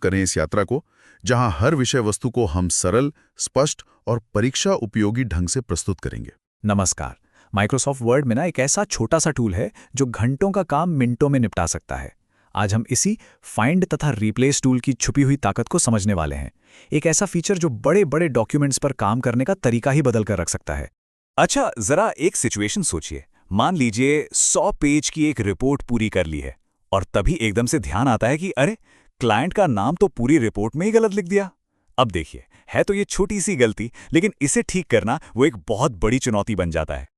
करें इस यात्रा को, जहां हर विषय वस्तु को हम सरल, स्पष्ट और परीक्षा उपयोगी ढंग से प्रस्तुत करेंगे। नमस्कार। माइक्रोसॉफ्ट वर्ड में ना एक ऐसा छोटा सा टूल है जो घंटों का काम मिनटों में निपटा सकता है। आज हम इसी फाइंड तथा रिप्लेस टूल की छुपी हुई ताकत को समझने वाले हैं। एक ऐसा फीचर जो बड़े बड़े डॉक्यूमेंट्स पर काम करने का तरीका ही बदल कर रख सकता है। अच्छा, जरा एक सिचुएशन सोचिए। मान लीजिए 100 पेज की एक रिपोर्ट पूरी कर ली है और तभी एकदम से ध्यान आता है कि अरे, क्लाइंट का नाम तो पूरी रिपोर्ट में ही गलत लिख दिया। अब देखिए, है तो ये छोटी सी गलती, लेकिन इसे ठीक करना वो एक बहुत बड़ी चुनौती बन जाता है।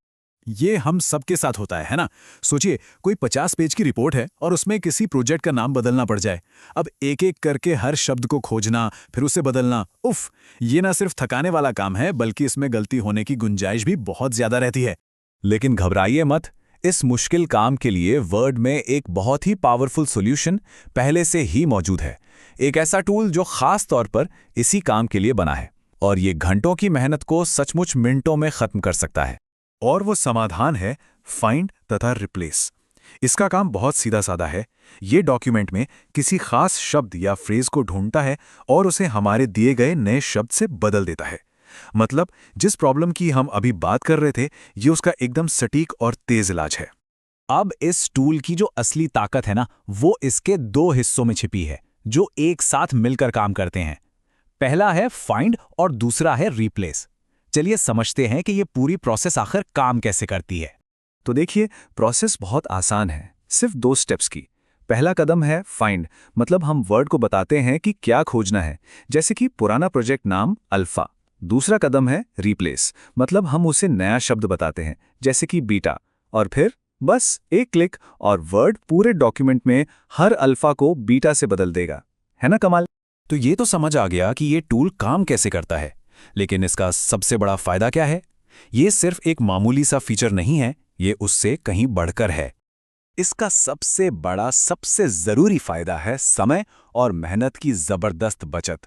ये हम सबके साथ होता है ना? सोचिए, कोई 50 पेज की रिपोर्ट है और उसमें किसी प्रोजेक्ट का नाम बदलना पड़ जाए। अब एक एक करके हर शब्द को खोजना, फिर उसे बदलना, उफ, ये ना सिर्फ थकाने वाला काम है, बल्कि इसमें गलती होने की गुंजाइश भी बहुत ज्यादा रहती है। लेकिन घबराइए मत, इस मुश्किल काम के लिए वर्ड में एक बहुत ही पावरफुल सॉल्यूशन पहले से ही मौजूद है। एक ऐसा टूल जो खास तौर पर इसी काम के लिए बना है और ये घंटों की मेहनत को सचमुच मिनटों में खत्म कर सकता है। और वो समाधान है फाइंड तथा रिप्लेस। इसका काम बहुत सीधा साधा है। ये डॉक्यूमेंट में किसी खास शब्द या फ्रेज को ढूंढता है और उसे हमारे दिए गए नए शब्द से बदल देता है। मतलब जिस प्रॉब्लम की हम अभी बात कर रहे थे, ये उसका एकदम सटीक और तेज इलाज है। अब इस टूल की जो असली ताकत है ना, वो इसके दो हिस्सों में छिपी है जो एक साथ मिलकर काम करते हैं। पहला है फाइंड और दूसरा है रिप्लेस। चलिए समझते हैं कि ये पूरी प्रोसेस आखिर काम कैसे करती है। तो देखिए, प्रोसेस बहुत आसान है, सिर्फ 2 स्टेप्स की। पहला कदम है फाइंड, मतलब हम वर्ड को बताते हैं कि क्या खोजना है, जैसे कि पुराना प्रोजेक्ट नाम अल्फा। दूसरा कदम है रिप्लेस, मतलब हम उसे नया शब्द बताते हैं, जैसे कि बीटा। और फिर बस एक क्लिक और वर्ड पूरे डॉक्यूमेंट में हर अल्फा को बीटा से बदल देगा। है ना कमाल? तो ये तो समझ आ गया कि ये टूल काम कैसे करता है, लेकिन इसका सबसे बड़ा फायदा क्या है? ये सिर्फ एक मामूली सा फीचर नहीं है, ये उससे कहीं बढ़कर है। इसका सबसे बड़ा, सबसे जरूरी फायदा है समय और मेहनत की जबरदस्त बचत।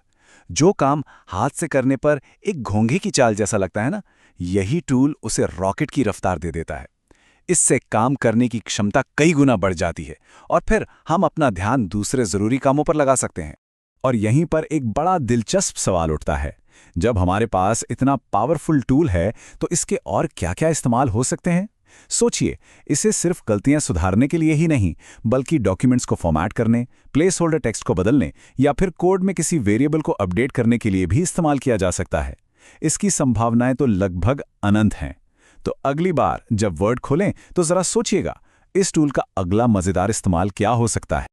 जो काम हाथ से करने पर एक घोंघे की चाल जैसा लगता है ना, यही टूल उसे रॉकेट की रफ्तार दे देता है। इससे काम करने की क्षमता कई गुना बढ़ जाती है और फिर हम अपना ध्यान दूसरे जरूरी कामों पर लगा सकते हैं। और यहीं पर एक बड़ा दिलचस्प सवाल उठता है, जब हमारे पास इतना पावरफुल टूल है तो इसके और क्या-क्या इस्तेमाल हो सकते हैं? सोचिए, इसे सिर्फ गलतियां सुधारने के लिए ही नहीं, बल्कि डॉक्यूमेंट्स को फॉर्मेट करने, प्लेस होल्डर टेक्स्ट को बदलने या फिर कोड में किसी वेरिएबल को अपडेट करने के लिए भी इस्तेमाल किया जा सकता है। इसकी संभावनाएं तो लगभग अनंत हैं। तो अगली बार जब वर्ड खोलें तो जरा सोचिएगा, इस टूल का अगला मजेदार इस्तेमाल क्या हो सकता है।